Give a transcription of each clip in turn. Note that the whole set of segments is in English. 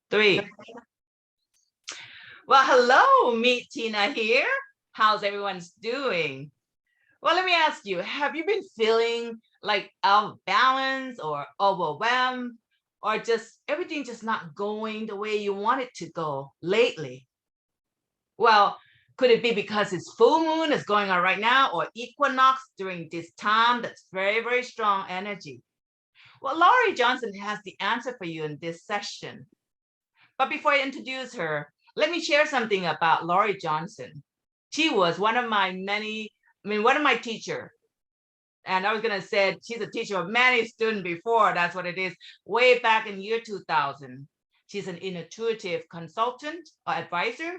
Three. Well, hello, Meet Tina here. How's everyone's doing? Well, let me ask you, have you been feeling like out of balance or overwhelmed or just everything just not going the way you want it to go lately? Well, could it be because it's full moon is going on right now or equinox during this time that's very, very strong energy? Well, Laurie Johnson has the answer for you in this session. But before I introduce her, let me share something about Laurie Johnson. She was one of my one of my teacher. And I was gonna say she's a teacher of many students before, that's what it is, way back in year 2000. She's an intuitive consultant or advisor,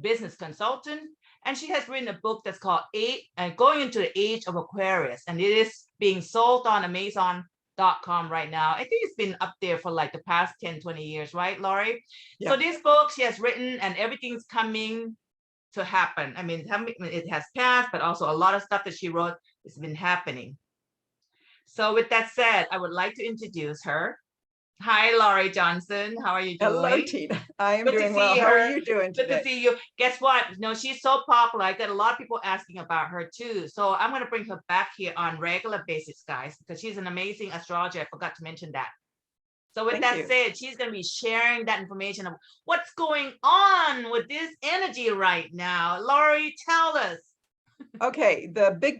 business consultant, and she has written a book that's called Going into the Age of Aquarius, and it is being sold on Amazon.com right now. I think it's been up there for like the past 10, 20 years, right, Laurie? Yeah. So this book she has written and everything's coming to happen. I mean, it has passed, but also a lot of stuff that she wrote has been happening. So with that said, I would like to introduce her. Hi, Laurie Johnson. How are you Hello, doing? Tina. I am Good to doing well. see How are her. you doing Good to today? see you. Guess what? No, she's so popular. I get a lot of people asking about her too. So I'm going to bring her back here on regular basis, guys, because she's an amazing astrologer. I forgot to mention that. So with Thank that you. said, she's going to be sharing that information of what's going on with this energy right now. Laurie, tell us. Okay,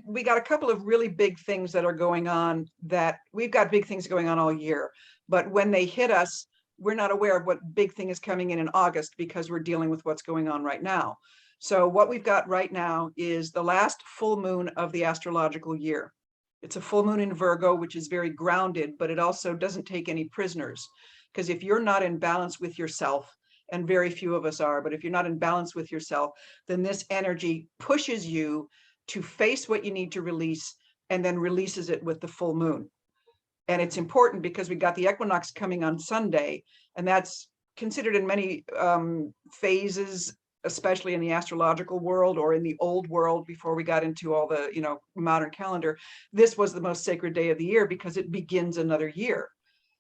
we got a couple of really big things that are going on that we've got big things going on all year. But when they hit us, we're not aware of what big thing is coming in August because we're dealing with what's going on right now. So what we've got right now is the last full moon of the astrological year. It's a full moon in Virgo, which is very grounded, but it also doesn't take any prisoners. Because if you're not in balance with yourself, and very few of us are, but if you're not in balance with yourself, then this energy pushes you to face what you need to release and then releases it with the full moon. And it's important because we got the equinox coming on Sunday, and that's considered in many phases, especially in the astrological world or in the old world before we got into all the modern calendar. This was the most sacred day of the year because it begins another year.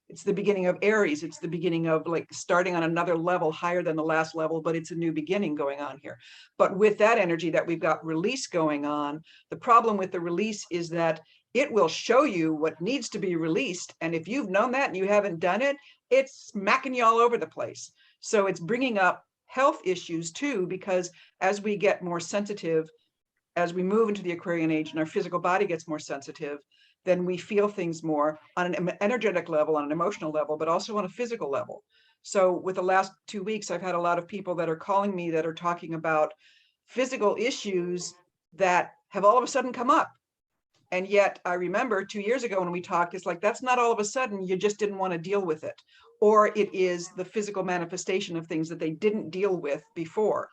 It's the beginning of Aries. It's the beginning of like starting on another level higher than the last level, but it's a new beginning going on here. But with that energy that we've got release going on, the problem with the release is that it will show you what needs to be released. And if you've known that and you haven't done it, it's smacking you all over the place. So it's bringing up health issues too, because as we get more sensitive, as we move into the Aquarian age and our physical body gets more sensitive, then we feel things more on an energetic level, on an emotional level, but also on a physical level. So with the last 2 weeks, I've had a lot of people that are calling me that are talking about physical issues that have all of a sudden come up. And yet I remember 2 years ago when we talked, it's like, that's not all of a sudden, you just didn't want to deal with it. Or it is the physical manifestation of things that they didn't deal with before.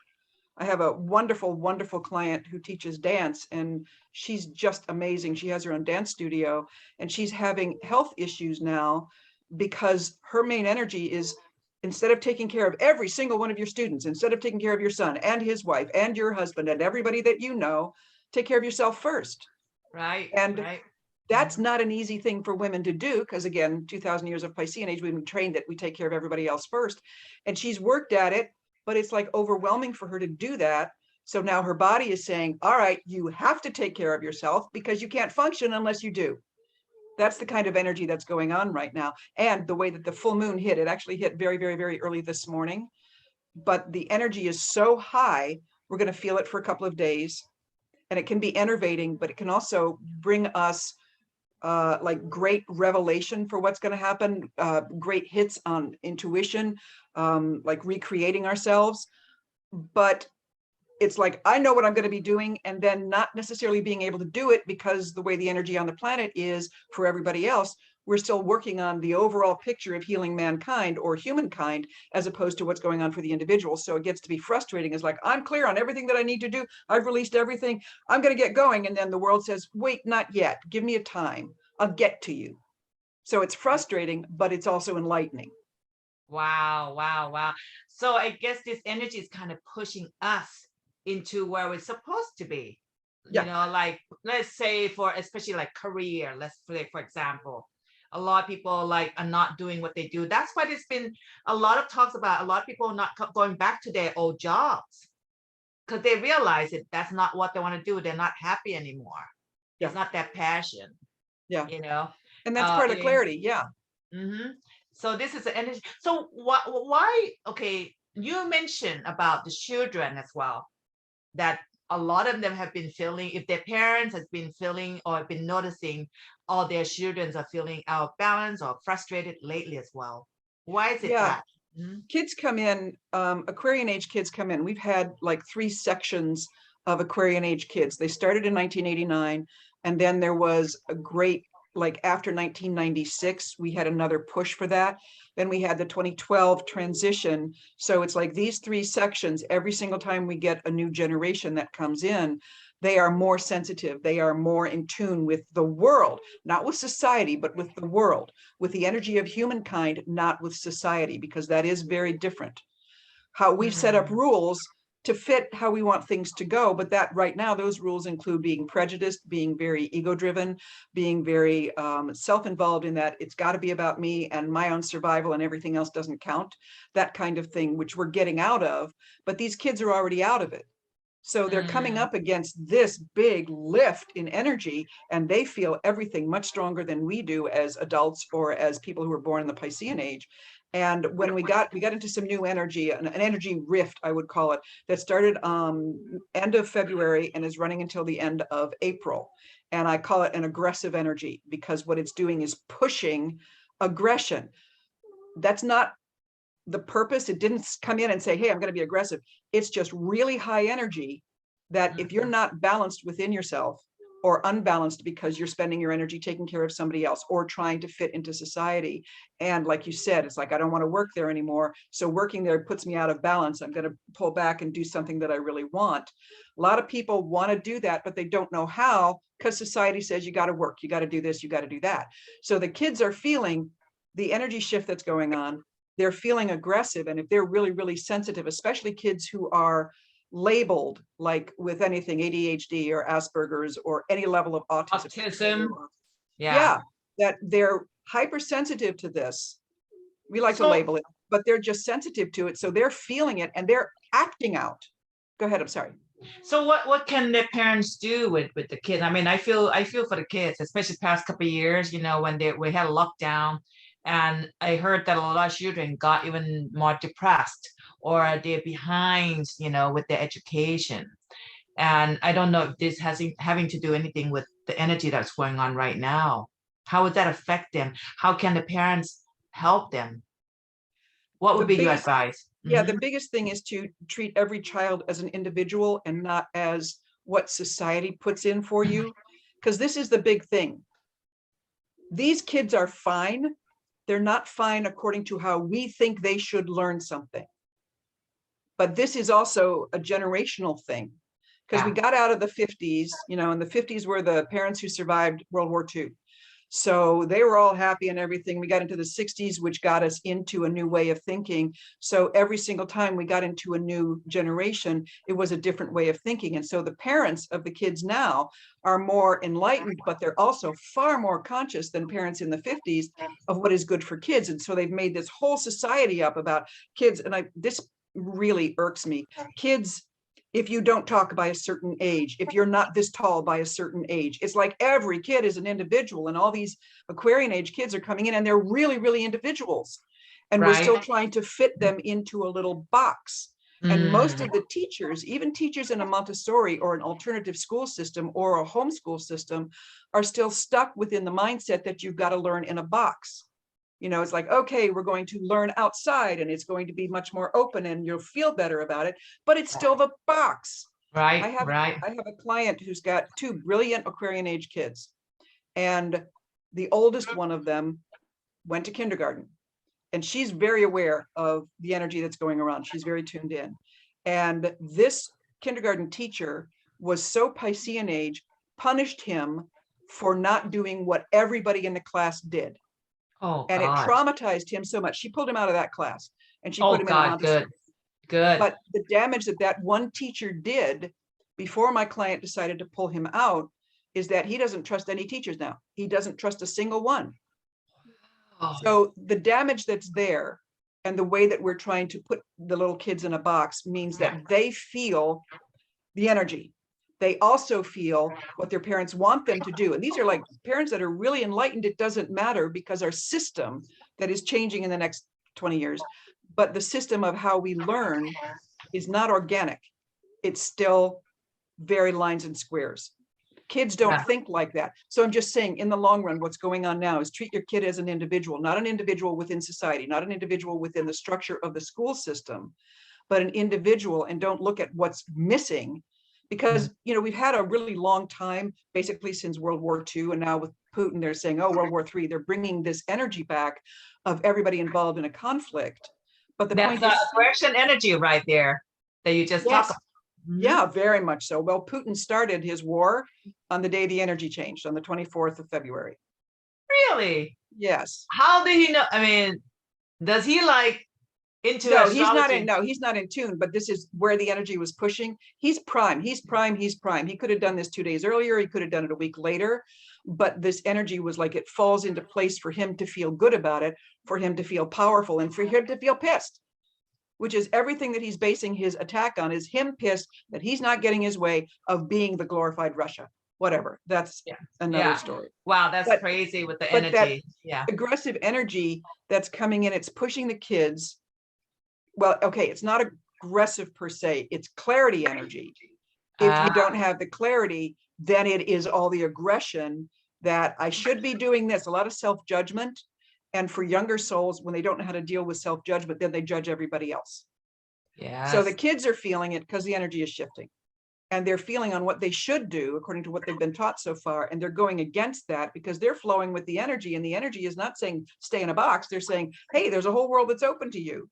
I have a wonderful, wonderful client who teaches dance, and she's just amazing. She has her own dance studio, and she's having health issues now because her main energy is, instead of taking care of every single one of your students, instead of taking care of your son and his wife and your husband and everybody that you know, take care of yourself first. Right, And right. that's not an easy thing for women to do because, again, 2000 years of Piscean age, we've been trained that we take care of everybody else first. And she's worked at it, but it's like overwhelming for her to do that. So now her body is saying, all right, you have to take care of yourself because you can't function unless you do. That's the kind of energy that's going on right now. And the way that the full moon hit, it actually hit very, very, very early this morning. But the energy is so high, we're going to feel it for a couple of days. And it can be enervating, but it can also bring us like great revelation for what's going to happen, great hits on intuition, like recreating ourselves. But it's like, I know what I'm going to be doing, and then not necessarily being able to do it because the way the energy on the planet is for everybody else, we're still working on the overall picture of healing mankind or humankind as opposed to what's going on for the individual. So it gets to be frustrating. It's like, I'm clear on everything that I need to do. I've released everything. I'm going to get going. And then the world says, wait, not yet. Give me a time. I'll get to you. So it's frustrating, but it's also enlightening. Wow, wow, wow. So I guess this energy is kind of pushing us into where we're supposed to be. Yeah. Like let's say for especially like career, let's say for example, A lot of people like are not doing what they do. That's why there's been a lot of talks about a lot of people not going back to their old jobs because they realize that that's not what they want to do. They're not happy anymore. It's Yeah. not that passion, Yeah. you know. And that's part of And clarity. Yeah. so this is the energy. So why? Okay, you mentioned about the children as well, that a lot of them have been feeling, if their parents has been feeling or have been noticing all their children are feeling out of balance or frustrated lately as well. Why is it Yeah. that? Mhm. Kids come in, Aquarian age kids come in. We've had like 3 sections of Aquarian age kids. They started in 1989, and then there was a great, like after 1996, we had another push for that. Then we had the 2012 transition. So it's like these 3 sections, every single time we get a new generation that comes in, they are more sensitive. They are more in tune with the world, not with society, but with the world, with the energy of humankind, not with society, because that is very different. How we've set up Mm, rules to fit how we want things to go, but that right now, those rules include being prejudiced, being very ego driven, being very self-involved in that it's got to be about me and my own survival and everything else doesn't count, that kind of thing, which we're getting out of, but these kids are already out of it. So they're coming mm, up against this big lift in energy, and they feel everything much stronger than we do as adults or as people who were born in the Piscean age. And when we got into some new energy, an energy rift, I would call it, that started end of February and is running until the end of April. And I call it an aggressive energy because what it's doing is pushing aggression. That's not the purpose. It didn't come in and say, hey, I'm going to be aggressive. It's just really high energy that if you're mm, not balanced within yourself or unbalanced because you're spending your energy taking care of somebody else or trying to fit into society. And like you said, it's like, I don't want to work there anymore. So working there puts me out of balance. I'm going to pull back and do something that I really want. A lot of people want to do that, but they don't know how because society says you got to work, you got to do this, you got to do that. So the kids are feeling the energy shift that's going on. They're feeling aggressive. And if they're really, really sensitive, especially kids who are labeled like with anything ADHD or Asperger's or any level of autism, autism. Yeah. yeah, that they're hypersensitive to this. We like to So label it, but they're just sensitive to it. So they're feeling it and they're acting out. Go ahead. I'm sorry. so what can their parents do with the kids? I mean, I feel for the kids, especially past couple of years, when we had a lockdown, and I heard that a lot of children got even more depressed or they're behind, with their education. And I don't know if this has having to do anything with the energy that's going on right now. How would that affect them? How can the parents help them? What The would be your biggest, advice? yeah, the biggest thing is to treat every child as an individual and not as what society puts in for you. Because this is the big thing. These kids are fine. They're not fine according to how we think they should learn something. But this is also a generational thing because we Yeah. got out of the 50s, and the 50s were the parents who survived World War II. So they were all happy and everything. We got into the 60s, which got us into a new way of thinking. So every single time we got into a new generation, it was a different way of thinking. And so the parents of the kids now are more enlightened, but they're also far more conscious than parents in the 50s of what is good for kids. And so they've made this whole society up about kids. And this really irks me. Kids, if you don't talk by a certain age, if you're not this tall by a certain age, it's like every kid is an individual, and all these Aquarian age kids are coming in and they're really, really individuals. And we're Right. still trying to fit them into a little box. And most Mm, of the teachers, even teachers in a Montessori or an alternative school system or a homeschool system, are still stuck within the mindset that you've got to learn in a box. It's like, okay, we're going to learn outside and it's going to be much more open and you'll feel better about it, but it's still the box. I right, have right. I have a client who's got 2 brilliant Aquarian age kids, and the oldest one of them went to kindergarten, and she's very aware of the energy that's going around. She's very tuned in. And this kindergarten teacher was so Piscean age, punished him for not doing what everybody in the class did. Oh And it God. traumatized him so much. She pulled him out of that class and she put Oh him in a God. Good. Montessori. Good. But the damage that that one teacher did before my client decided to pull him out is that he doesn't trust any teachers now. He doesn't trust a single one. Oh, So the damage that's there and the way that we're trying to put the little kids in a box means yeah. that they feel the energy. They also feel what their parents want them to do. And these are like parents that are really enlightened. It doesn't matter because our system that is changing in the next 20 years, but the system of how we learn is not organic. It's still very lines and squares. Kids don't Yeah. think like that. So I'm just saying, in the long run, what's going on now is treat your kid as an individual, not an individual within society, not an individual within the structure of the school system, but an individual, and don't look at what's missing. Mm. Because, we've had a really long time, basically since World War II, and now with Putin, they're saying, oh, World War III, they're bringing this energy back of everybody involved in a conflict. But the That's point the is, aggression energy right there that you just talked yes, about. Mhm. yeah, very much so. Well, Putin started his war on the day the energy changed, on the 24th of February. Really? Yes. How did he know? I mean, does he like into No, astrology? he's not in tune, but this is where the energy was pushing. He's prime, he's prime, he's prime. He could have done this 2 days earlier, he could have done it a week later, but this energy was like it falls into place for him to feel good about it, for him to feel powerful, and for him to feel pissed, which is everything that he's basing his attack on, is him pissed that he's not getting his way of being the glorified Russia. Whatever. That's Yeah. another Yeah. story. Wow, that's But crazy with the that energy. Yeah. aggressive energy that's coming in, it's pushing the kids. Well, okay, it's not aggressive per se, it's clarity energy. If you Ah, don't have the clarity, then it is all the aggression that I should be doing this, a lot of self-judgment. And for younger souls, when they don't know how to deal with self-judgment, then they judge everybody else. So the yes. kids are feeling it because the energy is shifting. And they're feeling on what they should do according to what they've been taught so far. And they're going against that because they're flowing with the energy. And the energy is not saying stay in a box. They're saying, hey, there's a whole world that's open to you.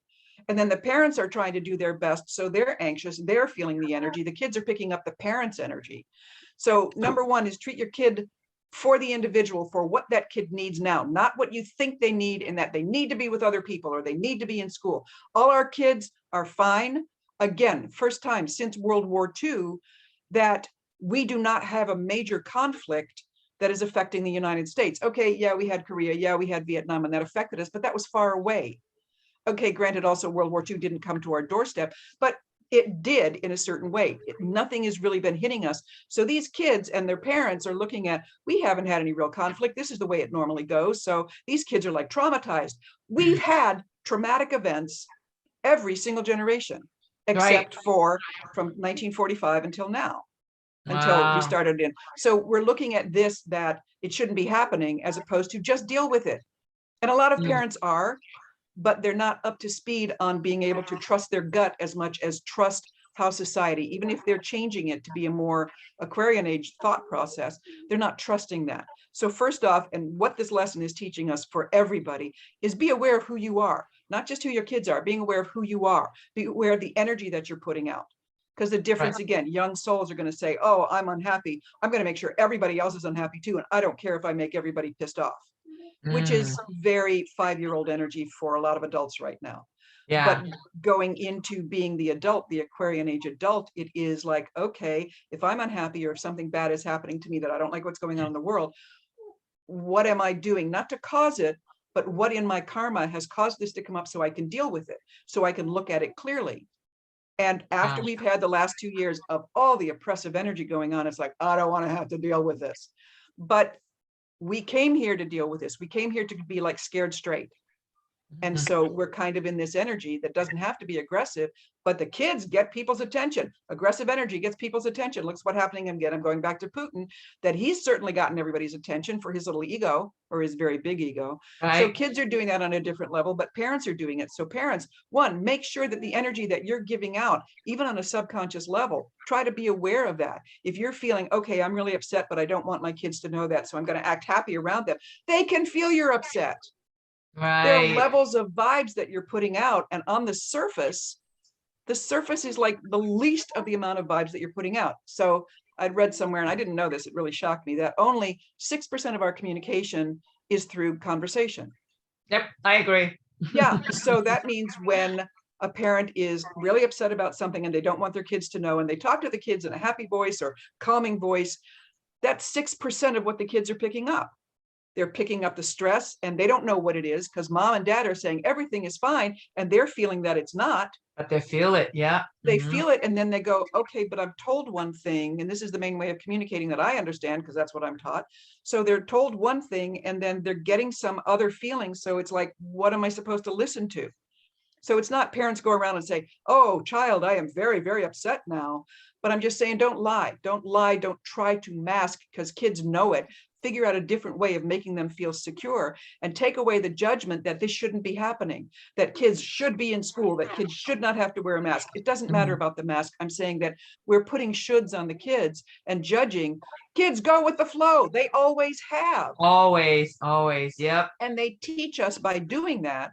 And then the parents are trying to do their best. So they're anxious. They're feeling the energy. The kids are picking up the parents' energy. So number one is treat your kid for the individual, for what that kid needs now, not what you think they need, and that they need to be with other people or they need to be in school. All our kids are fine. Again, first time since World War II that we do not have a major conflict that is affecting the United States. Okay, yeah, we had Korea, yeah, we had Vietnam, and that affected us, but that was far away. Okay, granted, also World War II didn't come to our doorstep, but it did in a certain way. Nothing has really been hitting us. So these kids and their parents are looking at, we haven't had any real conflict. This is the way it normally goes. So these kids are like traumatized. We've had traumatic events every single generation, Right. except for from 1945 until now, until we Wow. started in. So we're looking at this, that it shouldn't be happening, as opposed to just deal with it. And a lot of Mm. parents are, but they're not up to speed on being able to trust their gut as much as trust how society, even if they're changing it to be a more Aquarian age thought process, they're not trusting that. So first off, and what this lesson is teaching us for everybody, is be aware of who you are, not just who your kids are, being aware of who you are, be aware of the energy that you're putting out. Because the Right. difference, again, young souls are going to say, oh, I'm unhappy, I'm going to make sure everybody else is unhappy too, and I don't care if I make everybody pissed off, which Mm. is very 5-year-old energy for a lot of adults right now. Yeah. But going into being the adult, the Aquarian age adult, it is like, okay, if I'm unhappy or if something bad is happening to me that I don't like what's going on in the world, what am I doing? Not to cause it, but what in my karma has caused this to come up so I can deal with it, so I can look at it clearly. And Wow. after we've had the last 2 years of all the oppressive energy going on, it's like, I don't want to have to deal with this. But we came here to deal with this. We came here to be like scared straight. And Mhm. so we're kind of in this energy that doesn't have to be aggressive, but the kids get people's attention. Aggressive energy gets people's attention. Looks what's happening again. I'm going back to Putin, that he's certainly gotten everybody's attention for his little ego, or his very big ego. So Right. kids are doing that on a different level, but parents are doing it. So parents, one, make sure that the energy that you're giving out, even on a subconscious level, try to be aware of that. If you're feeling, okay, I'm really upset, but I don't want my kids to know that, so I'm going to act happy around them. They can feel you're upset. There are Right. levels of vibes that you're putting out, and on the surface is like the least of the amount of vibes that you're putting out. So I'd read somewhere, and I didn't know this, it really shocked me, that only 6% of our communication is through conversation. Yep. I agree. Yeah, so that means when a parent is really upset about something and they don't want their kids to know, and they talk to the kids in a happy voice or calming voice, that's 6% of what the kids are picking up. They're picking up the stress and they don't know what it is because mom and dad are saying everything is fine and they're feeling that it's not. But they feel it. Yeah. They feel it and then they go, okay, but I'm told one thing. And this is the main way of communicating that I understand because that's what I'm taught. So they're told one thing and then they're getting some other feeling. So it's like, what am I supposed to listen to? So it's not parents go around and say, oh, child, I am very, very upset now. But I'm just saying, don't lie. Don't lie. Don't try to mask because kids know it. Figure out a different way of making them feel secure and take away the judgment that this shouldn't be happening, that kids should be in school, that kids should not have to wear a mask. It doesn't matter about the mask. I'm saying that we're putting shoulds on the kids and judging. Kids go with the flow. They always have. Always, always. Yep. And they teach us by doing that.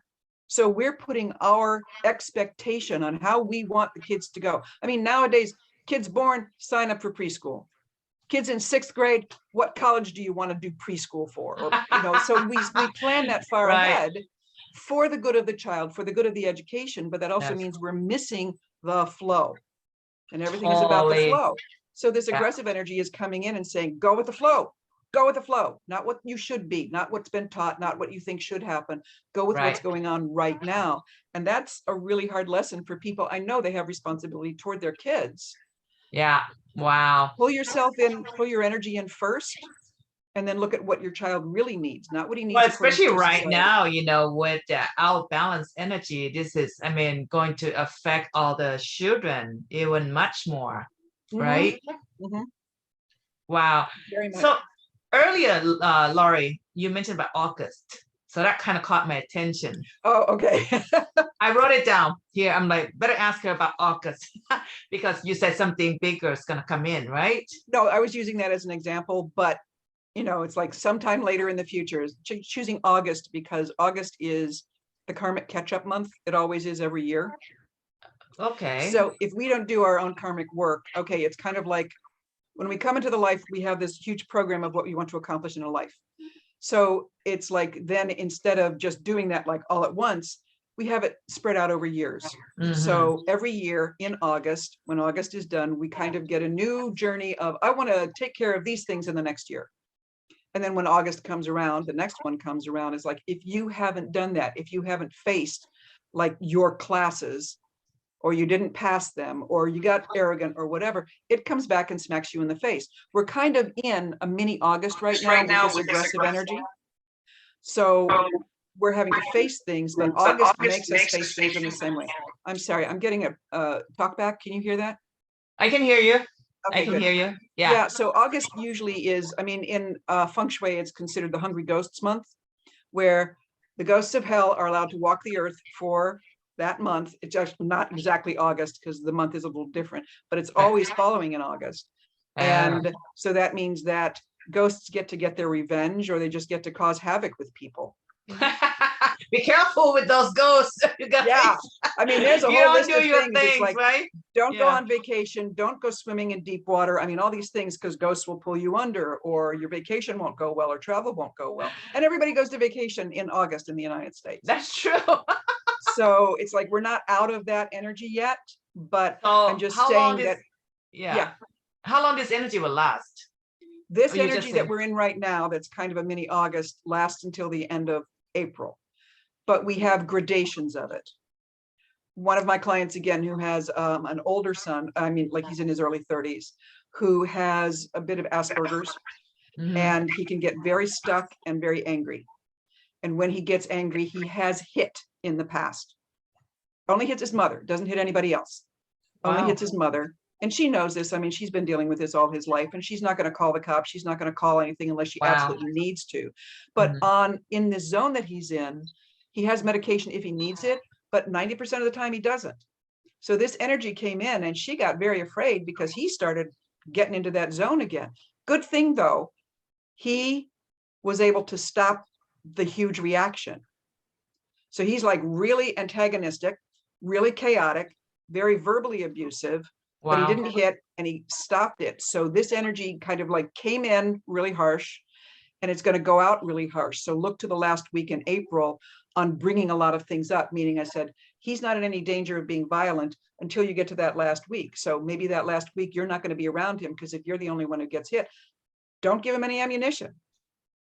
So we're putting our expectation on how we want the kids to go. I mean, nowadays, kids born, sign up for preschool. Kids in 6th grade, what college do you want to do preschool for? Or, so we plan that far ahead for the good of the child, for the good of the education, but that also means we're missing the flow. And everything is about the flow. So this aggressive energy is coming in and saying, go with the flow. Go with the flow, not what you should be, not what's been taught, not what you think should happen. Go with what's going on right now. And that's a really hard lesson for people. I know they have responsibility toward their kids. Yeah. Wow. Pull yourself in, pull your energy in first, and then look at what your child really needs, not what he needs. Well, especially right now, with the out-balanced energy, this is, going to affect all the children even much more, right? Wow. Very much. So earlier, Laurie, you mentioned about August. So that kind of caught my attention. Oh, okay. I wrote it down here. I'm like, better ask her about August because you said something bigger is going to come in, right? No, I was using that as an example, but it's like sometime later in the future. Choosing August because August is the karmic catch-up month. It always is every year. Okay. So if we don't do our own karmic work, okay, it's kind of like when we come into the life, we have this huge program of what we want to accomplish in a life. So it's like, then instead of just doing that like all at once, we have it spread out over years. So every year in August, when August is done, we kind of get a new journey of, I want to take care of these things in the next year. And then when August comes around, the next one comes around is like, if you haven't done that, if you haven't faced like your classes, or you didn't pass them, or you got arrogant or whatever, it comes back and smacks you in the face. We're kind of in a mini August right now with this aggressive energy. So we're having to face things, but August makes us face things in the same way. I'm sorry, I'm getting a talk back. Can you hear that? I can hear you. Okay, I can good. hear you. Yeah. So August usually is, in feng shui, it's considered the Hungry Ghosts month, where the ghosts of hell are allowed to walk the earth for that month. It's actually not exactly August because the month is a little different, but it's always following in August. And so that means that ghosts get to get their revenge, or they just get to cause havoc with people. Be careful with those ghosts. You guys. Yeah, there's a whole list of things. It's like, right? Don't go on vacation, don't go swimming in deep water. All these things, because ghosts will pull you under, or your vacation won't go well, or travel won't go well. And everybody goes to vacation in August in the United States. That's true. So it's like, we're not out of that energy yet, but I'm just saying that. Yeah. How long this energy will last? This energy that we're in right now, that's kind of a mini August, lasts until the end of April, but we have gradations of it. One of my clients, again, who has an older son, like he's in his early 30s, who has a bit of Asperger's, and he can get very stuck and very angry. And when he gets angry, he has hit in the past. Only hits his mother, doesn't hit anybody else. Only hits his mother. And she knows this. She's been dealing with this all his life, and she's not going to call the cops. She's not going to call anything unless she absolutely needs to. But in this zone that he's in, he has medication if he needs it, but 90% of the time he doesn't. So this energy came in and she got very afraid because he started getting into that zone again. Good thing though, he was able to stop the huge reaction. So he's like really antagonistic, really chaotic, very verbally abusive, but he didn't hit and he stopped it. So this energy kind of like came in really harsh, and it's going to go out really harsh. So look to the last week in April on bringing a lot of things up, meaning I said, he's not in any danger of being violent until you get to that last week. So maybe that last week, you're not going to be around him, because if you're the only one who gets hit, don't give him any ammunition.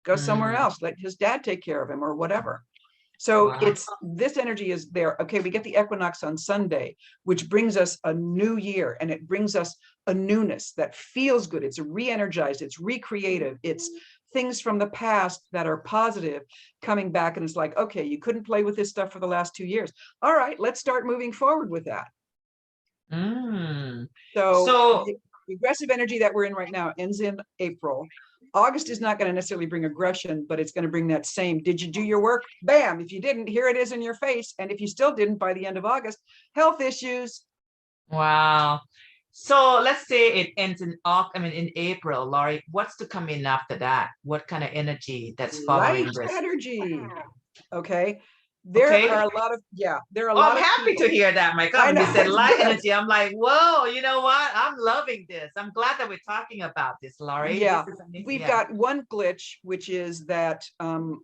go somewhere Mm, else, let his dad take care of him or whatever. So wow. it's this energy is there. Okay, we get the equinox on Sunday, which brings us a new year, and it brings us a newness that feels good. It's re-energized, it's recreative, it's things from the past that are positive coming back. And it's like, okay, you couldn't play with this stuff for the last 2 years. All right, let's start moving forward with that. Mm. So So, the aggressive energy that we're in right now ends in April. August is not going to necessarily bring aggression, but it's going to bring that same, did you do your work? Bam. If you didn't, here it is in your face. And if you still didn't by the end of August, health issues. wow. So let's say it ends in in April, Laurie. What's to come in after that? What kind of energy that's following Light this? energy. Okay. There Okay. are a lot of, yeah, there are a Oh, I'm lot of happy people. to hear that, my I God. When you know said it's light good. energy, I'm like, whoa, you know what? I'm loving this. I'm glad that we're talking about this, Laurie. This Yeah, is amazing. we've Yeah. got one glitch, which is that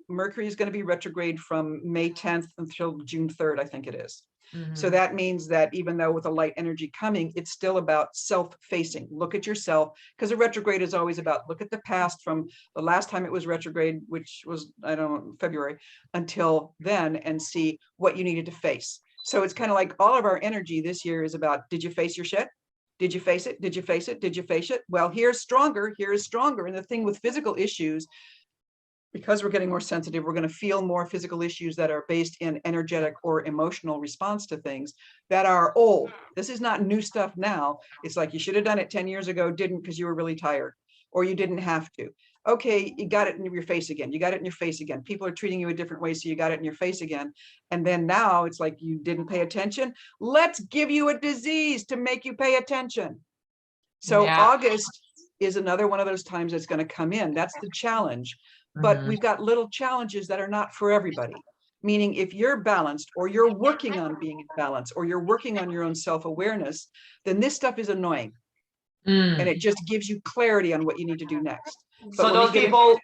Mercury is going to be retrograde from May 10th until June 3rd, I think it is. So Mhm. that means that even though with a light energy coming, it's still about self-facing. Look at yourself, because a retrograde is always about look at the past from the last time it was retrograde, which was, I don't know, February, until then, and see what you needed to face. So it's kind of like all of our energy this year is about, did you face your shit? Did you face it? Did you face it? Did you face it? Well, here's stronger. Here is stronger. And the thing with physical issues, because we're getting more sensitive, we're going to feel more physical issues that are based in energetic or emotional response to things that are old. This is not new stuff now. It's like you should have done it 10 years ago, didn't because you were really tired, or you didn't have to. Okay, you got it in your face again. You got it in your face again. People are treating you a different way, so you got it in your face again. And then now it's like you didn't pay attention. Let's give you a disease to make you pay attention. So Yeah. August is another one of those times that's going to come in. That's the challenge. But Mhm. we've got little challenges that are not for everybody. Meaning if you're balanced or you're working on being in balance or you're working on your own self-awareness, then this stuff is annoying. And Mm. it just gives you clarity on what you need to do next. But So when we those get in, people,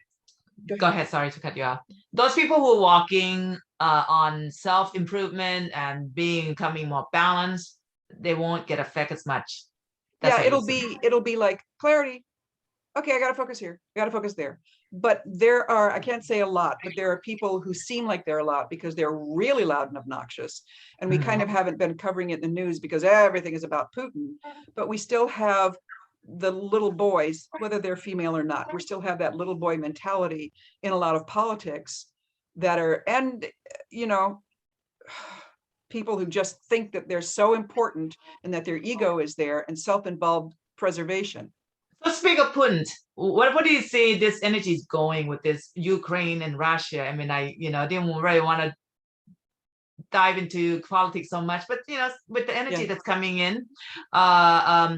go go ahead. ahead, sorry to cut you off. Those people who are walking on self-improvement and becoming more balanced, they won't get affected as much. That's Yeah, what you're saying. it'll be like clarity. Okay, I got to focus here. I got to focus there. But there are, I can't say a lot, but there are people who seem like they're a lot because they're really loud and obnoxious. And we kind Mhm. of haven't been covering it in the news because everything is about Putin. But we still have the little boys, whether they're female or not, we still have that little boy mentality in a lot of politics that are, and, you know, people who just think that they're so important and that their ego is there and self-involved preservation. So speak of Putin, what do you say this energy is going with this Ukraine and Russia? I mean, didn't really want to dive into politics so much, but with the energy Yeah. that's coming uh,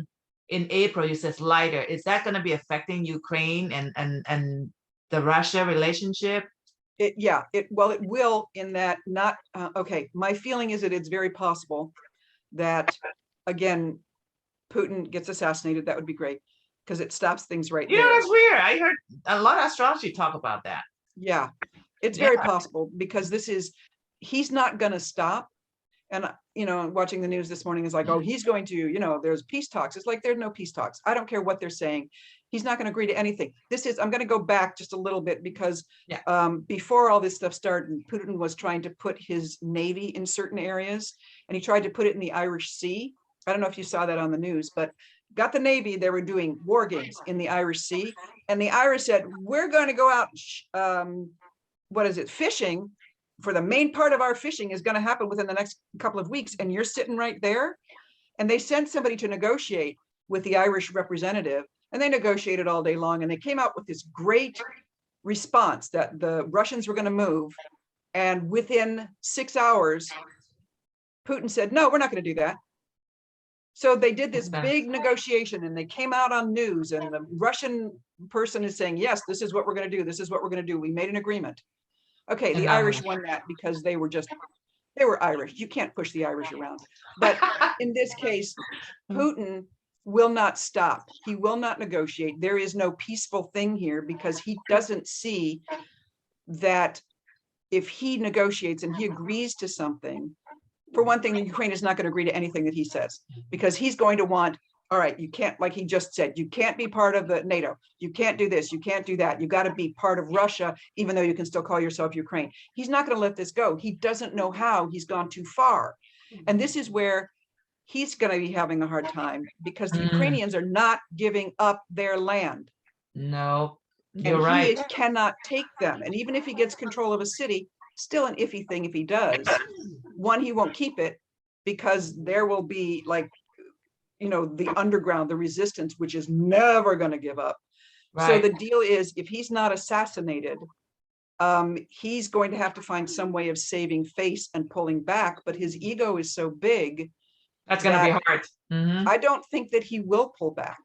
in April, you says lighter. Is that going to be affecting Ukraine and the Russia relationship? Yeah, well, it will in that not, okay, my feeling is that it's very possible that, again, Putin gets assassinated. That would be great because it stops things right there. That's weird. I heard a lot of astrology talk about that. Yeah, it's Yeah. very possible because he's not going to stop. And, watching the news this morning is like, oh, he's going to, there's peace talks. It's like, there's no peace talks. I don't care what they're saying. He's not going to agree to anything. I'm going to go back just a little bit because Yeah. before all this stuff started, Putin was trying to put his navy in certain areas, and he tried to put it in the Irish Sea. I don't know if you saw that on the news, but got the Navy. They were doing war games in the Irish Sea. And the Irish said, we're going to go out, fishing, for the main part of our fishing is going to happen within the next couple of weeks. And you're sitting right there. And they sent somebody to negotiate with the Irish representative, and they negotiated all day long. And they came out with this great response that the Russians were going to move. And within 6 hours, Putin said, no, we're not going to do that. So they did this Okay. big negotiation and they came out on news, and the Russian person is saying, yes, this is what we're going to do. This is what we're going to do. We made an agreement. Okay, the Irish won that because they were Irish. You can't push the Irish around. But in this case, Putin will not stop. He will not negotiate. There is no peaceful thing here because he doesn't see that if he negotiates and he agrees to something, for one thing, Ukraine is not going to agree to anything that he says because he's going to want all right, you can't, like he just said, you can't be part of the NATO. You can't do this. You can't do that. You got to be part of Russia, even though you can still call yourself Ukraine. He's not going to let this go. He doesn't know how. He's gone too far. And this is where he's going to be having a hard time, because the Ukrainians are not giving up their land. No, And you're right. cannot take them. And even if he gets control of a city, still an iffy thing if he does. One, he won't keep it, because there will be, like, the underground, the resistance, which is never going to give up. Right. So the deal is, if he's not assassinated, he's going to have to find some way of saving face and pulling back. But his ego is so big. That's going to be hard. I don't think that he will pull back.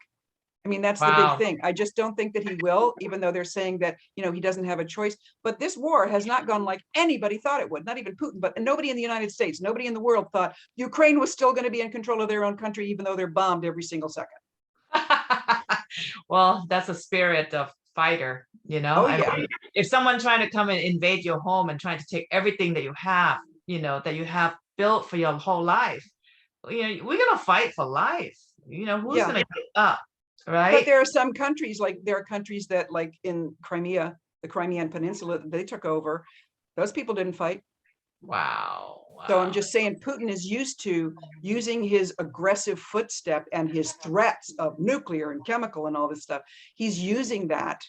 I mean, that's the big thing. I just don't think that he will, even though they're saying that, he doesn't have a choice. But this war has not gone like anybody thought it would, not even Putin, but nobody in the United States, nobody in the world thought Ukraine was still going to be in control of their own country, even though they're bombed every single second. Well, that's a spirit of fighter, Oh, yeah. I mean, if someone trying to come and invade your home and trying to take everything that you have, that you have built for your whole life, we're going to fight for life. Who's going to get up? Right. But there are some countries, that, like in Crimea, the Crimean Peninsula, they took over. Those people didn't fight. Wow. So I'm just saying, Putin is used to using his aggressive footstep and his threats of nuclear and chemical and all this stuff. He's using that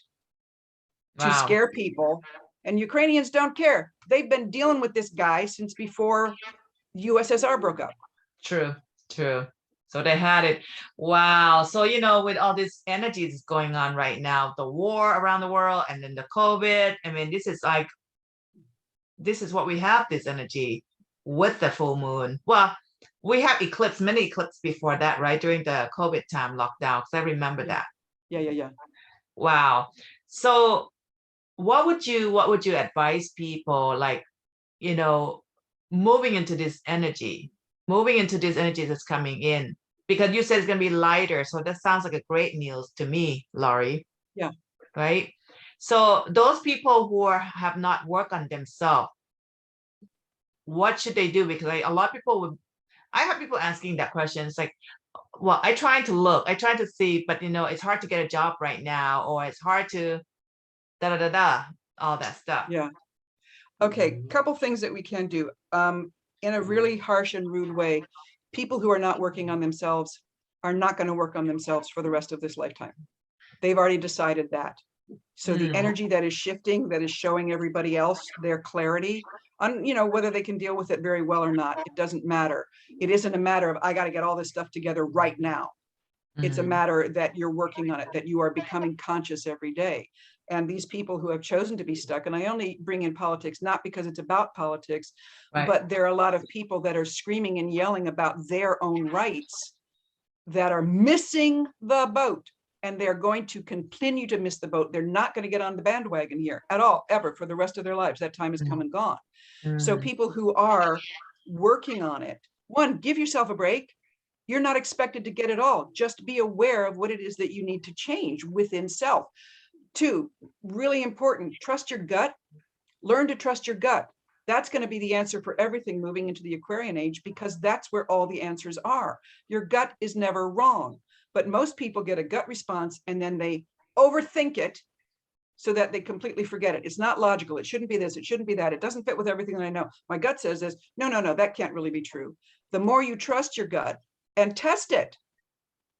to scare people. And Ukrainians don't care. They've been dealing with this guy since before USSR broke up. True. So they had it. Wow. So, with all this energy that's going on right now, the war around the world, and then the COVID, I mean, this is what we have, this energy with the full moon. Well, we have many eclipses before that, right? During the COVID time lockdown, because I remember that. Yeah. Wow. So what would you advise people, like, moving into this energy that's coming in? Because you said it's going to be lighter. So that sounds like a great news to me, Laurie. Yeah. Right. So those people who have not worked on themselves, what should they do? Because a lot of people I have people asking that question. It's like, well, I try to see, but it's hard to get a job right now, or it's hard to all that stuff. Yeah. Okay. Couple things that we can do. In a really harsh and rude way, people who are not working on themselves are not going to work on themselves for the rest of this lifetime. They've already decided that. So the energy that is shifting, that is showing everybody else their clarity on, whether they can deal with it very well or not, it doesn't matter. It isn't a matter of, I got to get all this stuff together right now. It's a matter that you're working on it, that you are becoming conscious every day. And these people who have chosen to be stuck, and I only bring in politics, not because it's about politics, but there are a lot of people that are screaming and yelling about their own rights that are missing the boat. And they're going to continue to miss the boat. They're not going to get on the bandwagon here at all, ever, for the rest of their lives. That time has come and gone. So people who are working on it, one, give yourself a break. You're not expected to get it all. Just be aware of what it is that you need to change within self. Two, really important, trust your gut. Learn to trust your gut. That's going to be the answer for everything moving into the Aquarian age, because that's where all the answers are. Your gut is never wrong. But most people get a gut response and then they overthink it so that they completely forget it. It's not logical. It shouldn't be this. It shouldn't be that. It doesn't fit with everything that I know. My gut says this. No, that can't really be true. The more you trust your gut and test it,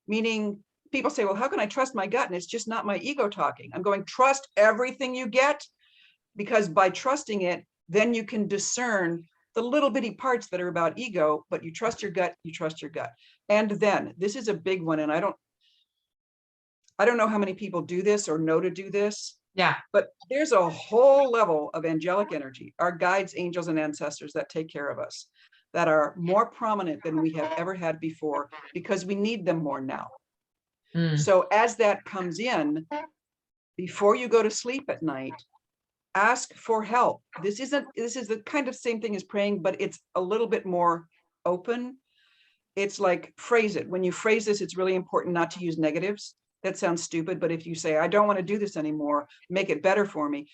meaning people say, well, how can I trust my gut? And it's just not my ego talking. I'm going, trust everything you get, because by trusting it, then you can discern the little bitty parts that are about ego, but you trust your gut, And then this is a big one. And I don't know how many people do this or know to do this. Yeah. But there's a whole level of angelic energy, our guides, angels, and ancestors that take care of us, that are more prominent than we have ever had before, because we need them more now. So as that comes in, before you go to sleep at night, ask for help. This is the kind of same thing as praying, but it's a little bit more open. It's like, phrase it. When you phrase this, it's really important not to use negatives. That sounds stupid, but if you say, I don't want to do this anymore, make it better for me.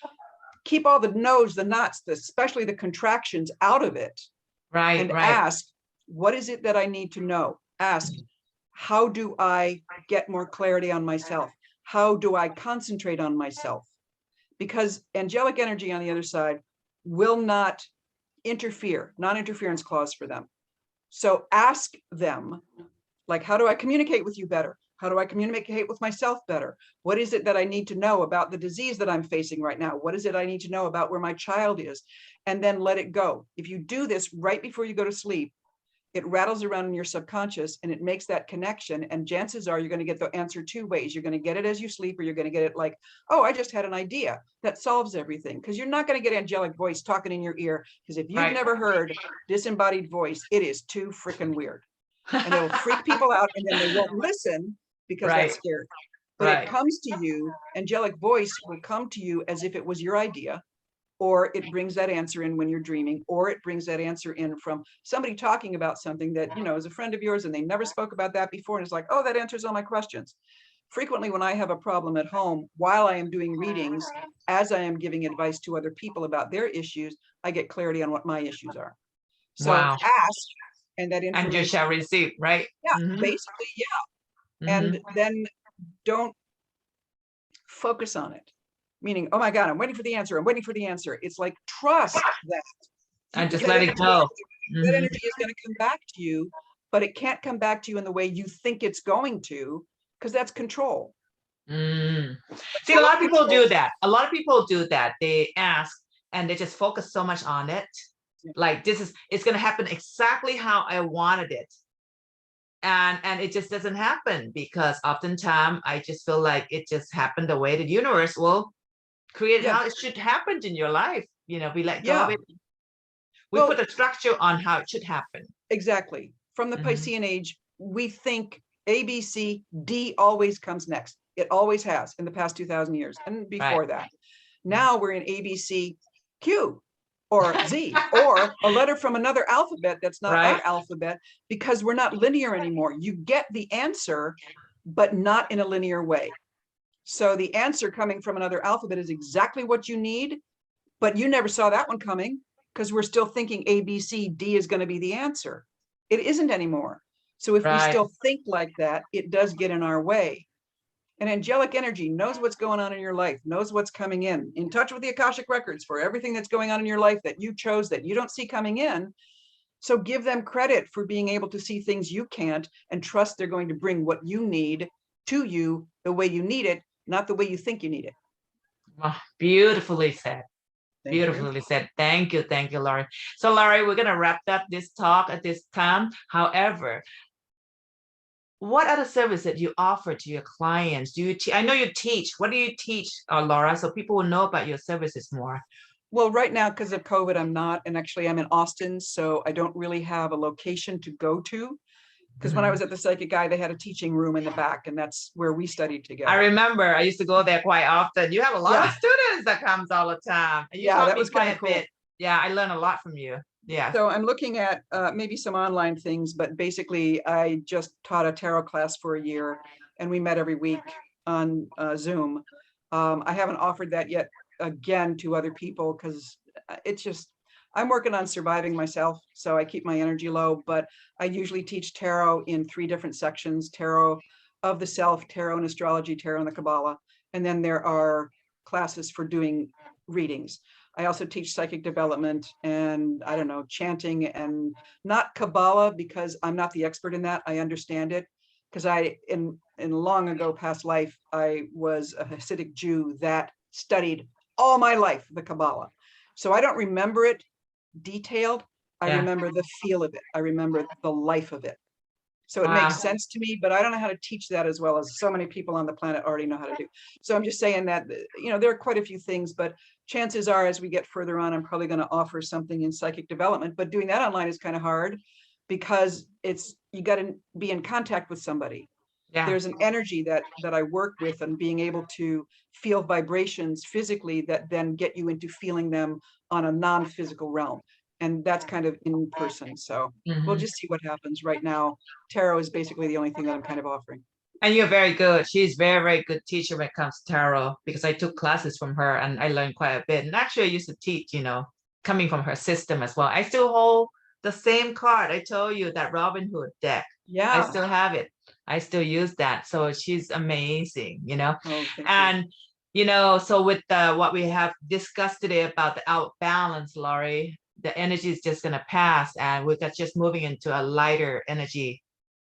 Keep all the no's, the nots, especially the contractions out of it. Right. And ask, what is it that I need to know? Ask, How do I get more clarity on myself? How do I concentrate on myself? Because angelic energy on the other side will not interfere, non-interference clause for them. So ask them, like, how do I communicate with you better? How do I communicate with myself better? What is it that I need to know about the disease that I'm facing right now? What is it I need to know about where my child is? And then let it go. If you do this right before you go to sleep, it rattles around in your subconscious and it makes that connection. And chances are you're going to get the answer two ways. You're going to get it as you sleep, or you're going to get it like, oh, I just had an idea that solves everything. Because you're not going to get angelic voice talking in your ear. Because if you've Right. never heard disembodied voice, it is too freaking weird. And it'll freak people out, and then they won't listen because Right. that's scary. But Right. it comes to you, angelic voice will come to you as if it was your idea, or it brings that answer in when you're dreaming, or it brings that answer in from somebody talking about something that, you know, is a friend of yours and they never spoke about that before. And it's like, oh, that answers all my questions. Frequently, when I have a problem at home, while I am doing readings, as I am giving advice to other people about their issues, I get clarity on what my issues are. So Wow. ask, and that And you information, shall receive, right? yeah, Mm-hmm. basically, yeah. Mm-hmm. And then don't focus on it. Meaning, oh my God, I'm waiting for the answer. I'm waiting for the answer. It's like, trust that. And just That let energy, it go. that Mm-hmm. energy is going to come back to you, but it can't come back to you in the way you think it's going to, because that's control. Mm. See, a Full lot of people control. do that. A lot of people do that. They ask and they just focus so much on it. Yeah. Like it's going to happen exactly how I wanted it. And it just doesn't happen because oftentimes I just feel like it just happened the way the universe will create Yeah. how it should happen in your life. You know, we let go of Yeah. it. We put Well, a structure on how it should happen. exactly. From the Mhm. Piscean age, we think A, B, C, D always comes next. It always has in the past 2000 years and Right. before that. Now we're in A, B, C, Q, or Z, or a letter from another alphabet that's not Right. our alphabet, because we're not linear anymore. You get the answer, but not in a linear way. So the answer coming from another alphabet is exactly what you need, but you never saw that one coming because we're still thinking A, B, C, D is going to be the answer. It isn't anymore. So if we Right. still think like that, it does get in our way. And angelic energy knows what's going on in your life, knows what's coming in touch with the Akashic records for everything that's going on in your life that you chose that you don't see coming in. So give them credit for being able to see things you can't, and trust they're going to bring what you need to you the way you need it, not the way you think you need it. Well, beautifully said. Thank you. Beautifully said. Thank you. Thank you, Laurie. So, Laurie, we're going to wrap up this talk at this time. However, what other service that you offer to your clients? Do you I know you teach. What do you teach, Laura, so people will know about your services more? Well, right now, because of COVID, I'm not, and actually I'm in Austin, so I don't really have a location to go to. Because when I Mhm. was at the Psychic Guy, they had a teaching room in the back, and that's where we studied I together. remember I used to go there quite often. You have a lot of Yeah, students that comes all the time. And you yeah, taught that me was kind quite of a cool. bit. Yeah, I learned a lot from you. Yeah. So I'm looking at maybe some online things, but basically I just taught a tarot class for a year, and we met every week on Zoom. I haven't offered that yet again to other people because it's just, I'm working on surviving myself, so I keep my energy low, but I usually teach tarot in 3 different sections: tarot of the self, tarot and astrology, tarot and the Kabbalah. And then there are classes for doing readings. I also teach psychic development and, I don't know, chanting, and not Kabbalah because I'm not the expert in that. I understand it because in long ago past life, I was a Hasidic Jew that studied all my life the Kabbalah. So I don't remember it detailed. I Yeah. remember the feel of it. I remember the life of it. So it makes Wow. sense to me, but I don't know how to teach that as well as so many people on the planet already know how to do. So I'm just saying that, you know, there are quite a few things, but chances are as we get further on, I'm probably going to offer something in psychic development, but doing that online is kind of hard because you got to be in contact with somebody. Yeah. There's an energy that I work with, and being able to feel vibrations physically that then get you into feeling them on a non-physical realm. And that's kind of in person. So we'll Mhm. just see what happens. Right now, tarot is basically the only thing that I'm kind of offering. And you're very good. She's very, very good teacher when it comes to tarot because I took classes from her and I learned quite a bit. And actually, I used to teach, you know, coming from her system as well. I still hold the same card I told you, that Robin Hood deck. I Yeah. still have it. I still use that. So she's amazing, you know. Oh, thank you. And you know, so with what we have discussed today about the outbalance, Laurie, the energy is just gonna pass, and we're just moving into a lighter energy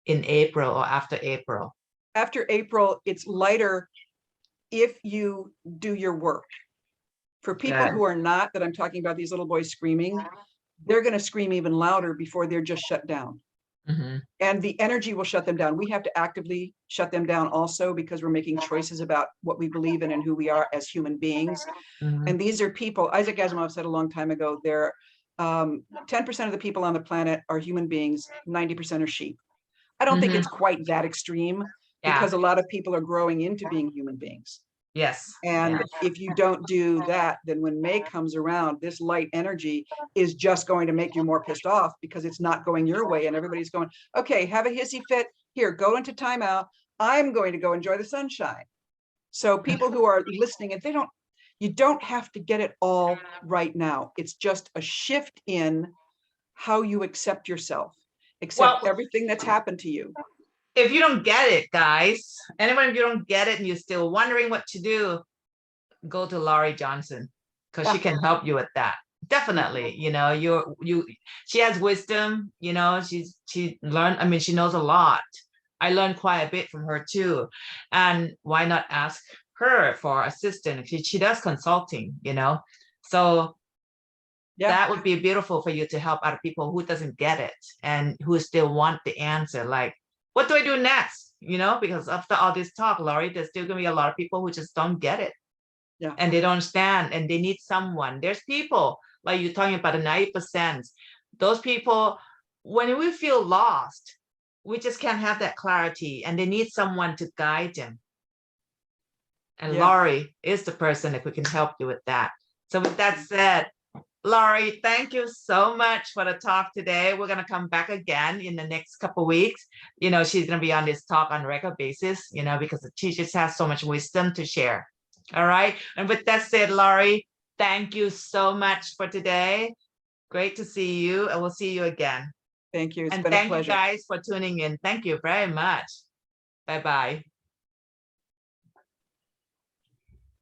in April or after April. After April, it's lighter if you do your work. For people Good. who are not, that I'm talking about, these little boys screaming, they're going to scream even louder before they're just shut down. Mhm. And the energy will shut them down. We have to actively shut them down also, because we're making choices about what we believe in and who we are as human beings. Mhm. And these are people, Isaac Asimov said a long time ago, there 10% of the people on the planet are human beings, 90% are sheep. I don't think Mhm. it's quite that extreme, Yeah. because a lot of people are growing into being human beings. Yes. And Yeah. if you don't do that, then when May comes around, this light energy is just going to make you more pissed off, because it's not going your way. And everybody's going, okay, have a hissy fit here, go into timeout. I'm going to go enjoy the sunshine. So people who are listening, and you don't have to get it all right now. It's just a shift in how you accept yourself, accept Well, everything that's happened to you. if you don't get it, guys, anyone, if you don't get it and you're still wondering what to do, go to Laurie Johnson, because she can help you with that. Definitely, you know, she has wisdom, you know, she learned, I mean, she knows a lot. I learned quite a bit from her too. And why not ask her for assistance? She does consulting, you know. So Yeah, that would be beautiful for you to help other people who doesn't get it and who still want the answer. Like, what do I do next? You know, because after all this talk, Laurie, there's still gonna be a lot of people who just don't get it. yeah, And they don't understand, and they need someone. There's people like you're talking about the 90%. Those people, when we feel lost, we just can't have that clarity, and they need someone to guide them. And yeah. Laurie is the person that we can help you with that. So with that said, Laurie, thank you so much for the talk today. We're going to come back again in the next couple of weeks. You know, she's going to be on this talk on a regular basis, you know, because she just has so much wisdom to share. All right. And with that said, Laurie, thank you so much for today. Great to see you. And we'll see you again. Thank you. It's And been a thank you pleasure. guys for tuning in. Thank you very much. Bye-bye.